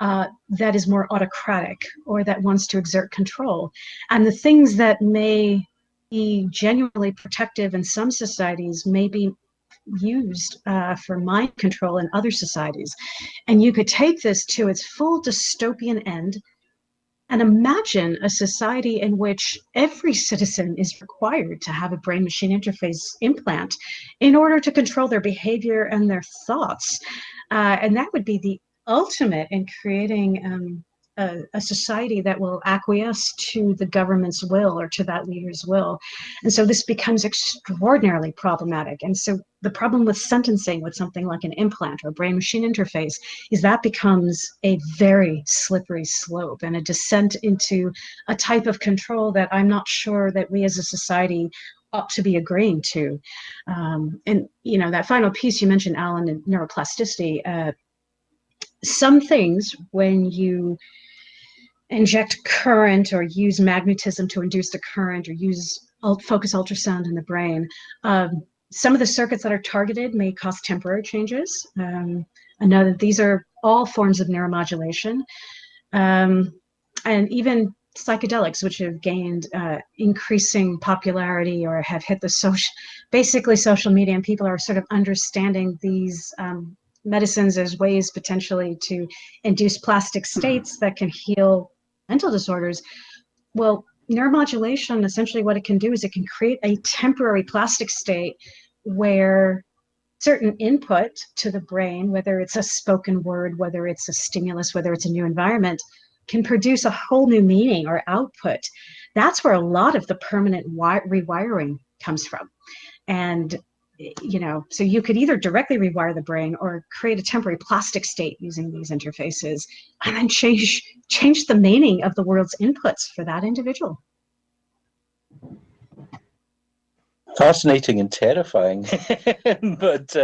that is more autocratic or that wants to exert control? And the things that may be genuinely protective in some societies may be used for mind control in other societies. And you could take this to its full dystopian end and imagine a society in which every citizen is required to have a brain-machine interface implant in order to control their behavior and their thoughts. And that would be the ultimate in creating a society that will acquiesce to the government's will or to that leader's will. And so this becomes extraordinarily problematic. And so the problem with sentencing with something like an implant or brain-machine interface is that becomes a very slippery slope and a descent into a type of control that I'm not sure that we as a society ought to be agreeing to. And, you know, that final piece you mentioned, Alan, in neuroplasticity, some things, when you inject current or use magnetism to induce the current or use focus ultrasound in the brain, some of the circuits that are targeted may cause temporary changes. These are all forms of neuromodulation. And even psychedelics, which have gained increasing popularity or have hit the social media, and people are sort of understanding these medicines as ways potentially to induce plastic states that can heal mental disorders. Well, neuromodulation, essentially what it can do is it can create a temporary plastic state where certain input to the brain, whether it's a spoken word, whether it's a stimulus, whether it's a new environment, can produce a whole new meaning or output. That's where a lot of the permanent rewiring comes from. And, you know, so you could either directly rewire the brain or create a temporary plastic state using these interfaces and then change the meaning of the world's inputs for that individual. Fascinating and terrifying, but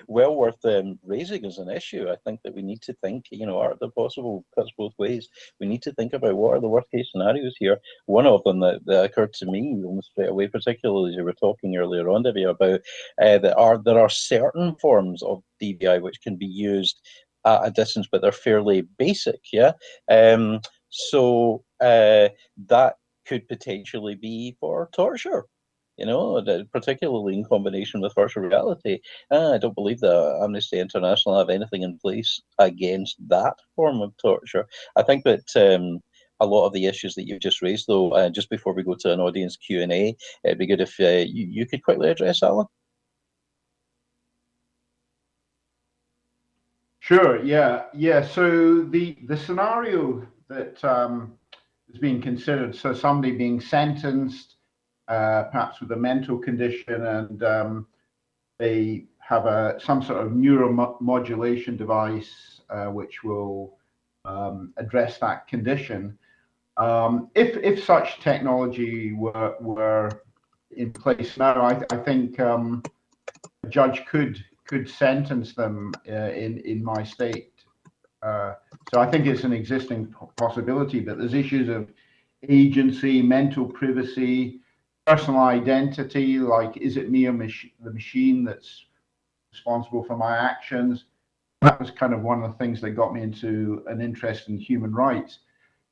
well worth raising as an issue. I think that we need to think, you know, are there possible cuts both ways? We need to think about what are the worst case scenarios here. One of them that occurred to me almost straight away, particularly as you were talking earlier on, Debbie, about there are certain forms of DBI which can be used at a distance, but they're fairly basic, yeah? So that could potentially be for torture. You know, particularly in combination with virtual reality. I don't believe that Amnesty International have anything in place against that form of torture. I think that a lot of the issues that you've just raised, though, just before we go to an audience Q&A, it'd be good if you could quickly address, Alan. Sure. Yeah. So the scenario that is being considered, so somebody being sentenced, perhaps with a mental condition, and they have some sort of neuromodulation device which will address that condition. If such technology were in place now, I think a judge could sentence them in my state. So I think it's an existing possibility, but there's issues of agency, mental privacy, personal identity, like is it me or the machine that's responsible for my actions? That was kind of one of the things that got me into an interest in human rights.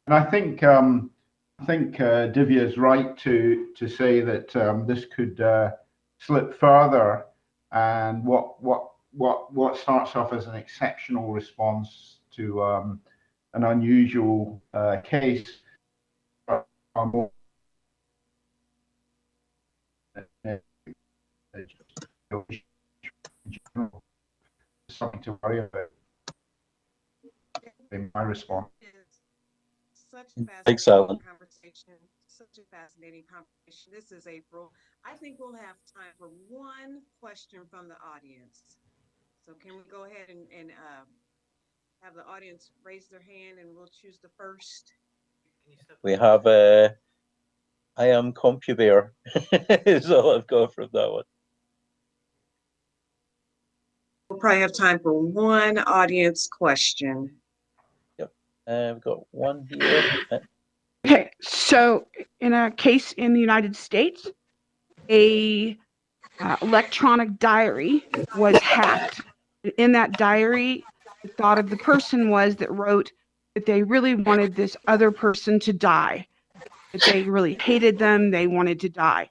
And I think Divya is right to say that this could slip further, and what starts off as an exceptional response to an unusual case. Something to worry about in my response. Such a Thanks, fascinating Alan. conversation. Such a fascinating conversation. This is April. I think we'll have time for one question from the audience. So can we go ahead and have the audience raise their hand, and we'll choose the first. We have I am CompuBear is all I've got from that one. We'll probably have time for one audience question. Yep, we've got one here. Okay, so in a case in the United States, a electronic diary was hacked. In that diary, the thought of the person was that wrote that they really wanted this other person to die, that they really hated them, they wanted to die.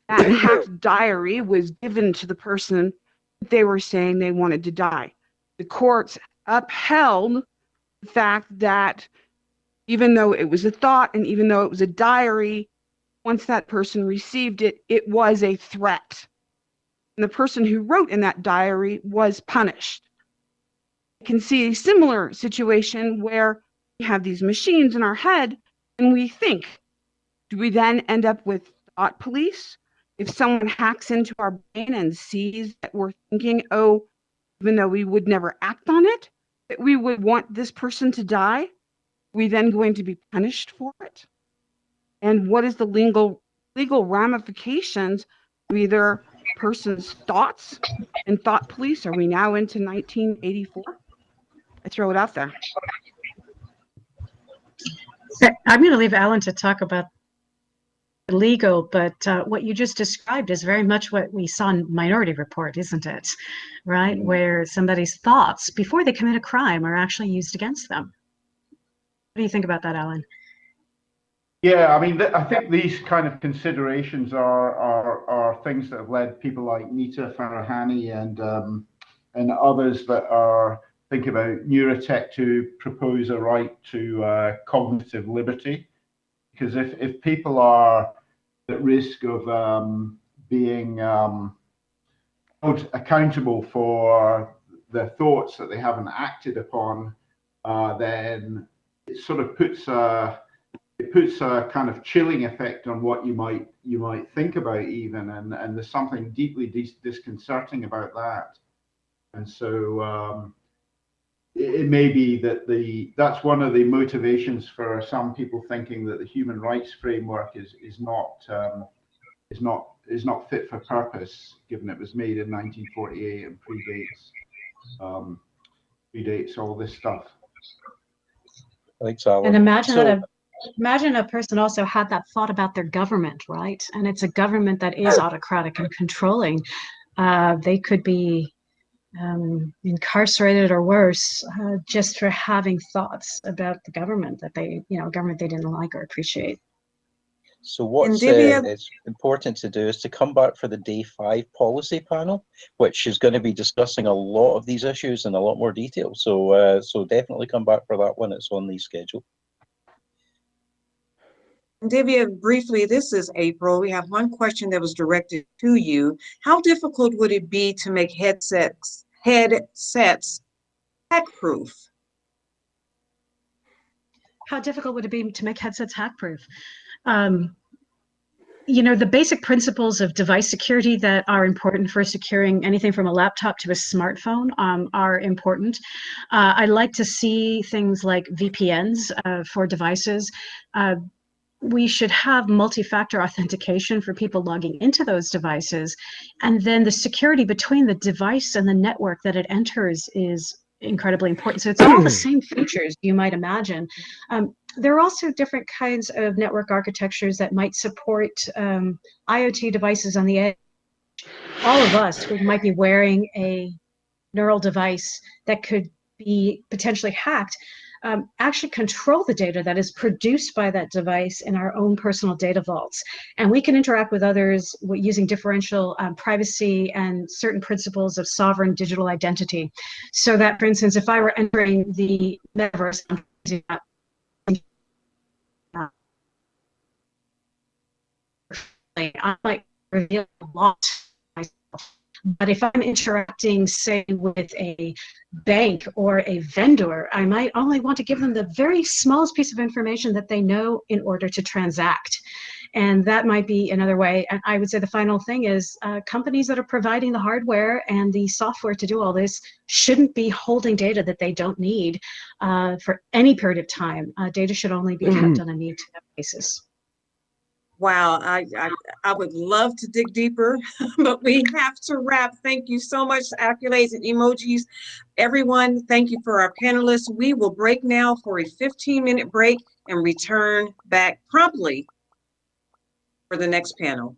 That hacked diary was given to the person that they were saying they wanted to die. The courts upheld the fact that even though it was a thought and even though it was a diary, once that person received it, it was a threat. And the person who wrote in that diary was punished. I can see a similar situation where we have these machines in our head and we think, do we then end up with thought police? If someone hacks into our brain and sees that we're thinking, oh, even though we would never act on it, that we would want this person to die, we then going to be punished for it? And what is the legal ramifications of either person's thoughts and thought police? Are we now into 1984? I throw it out there. I'm going to leave Alan to talk about legal, but what you just described is very much what we saw in Minority Report, isn't it? Right? Where somebody's thoughts before they commit a crime are actually used against them. What do you think about that, Alan? Yeah, I mean, I think these kind of considerations are things that have led people like Nita Farahani and others that are thinking about neurotech to propose a right to cognitive liberty. Because if people are at risk of being held accountable for the thoughts that they haven't acted upon, then it sort of puts a kind of chilling effect on what you might think about even, and there's something deeply disconcerting about that. And so it may be that that's one of the motivations for some people thinking that the human rights framework is not fit for purpose, given it was made in 1948 and predates all this stuff. Thanks, Alan. And imagine a person also had that thought about their government, right? And it's a government that is autocratic and controlling. They could be incarcerated or worse, just for having thoughts about the government that government they didn't like or appreciate. So what's it's important to do is to come back for the Day 5 policy panel, which is going to be discussing a lot of these issues in a lot more detail. So so definitely come back for that one. It's on the schedule. Divya, briefly, this is April. We have one question that was directed to you. How difficult would it be to make headsets hack-proof? How difficult would it be to make headsets hack-proof? The basic principles of device security that are important for securing anything from a laptop to a smartphone are important. I like to see things like VPNs for devices. We should have multi-factor authentication for people logging into those devices. And then the security between the device and the network that it enters is incredibly important. So it's all the same features you might imagine. there are also different kinds of network architectures that might support IoT devices on the edge. All of us, we might be wearing a neural device that could be potentially hacked, actually control the data that is produced by that device in our own personal data vaults. And we can interact with others using differential privacy and certain principles of sovereign digital identity. So that, for instance, if I were entering the metaverse, I might reveal a lot myself. But if I'm interacting, say, with a bank or a vendor, I might only want to give them the very smallest piece of information that they know in order to transact. And that might be another way. And I would say the final thing is companies that are providing the hardware and the software to do all this shouldn't be holding data that they don't need for any period of time. Data should only be kept on a need-to-know basis. Wow, I would love to dig deeper, but we have to wrap. Thank you so much, accolades and emojis. Everyone, thank you for our panelists. We will break now for a 15-minute break and return back promptly for the next panel.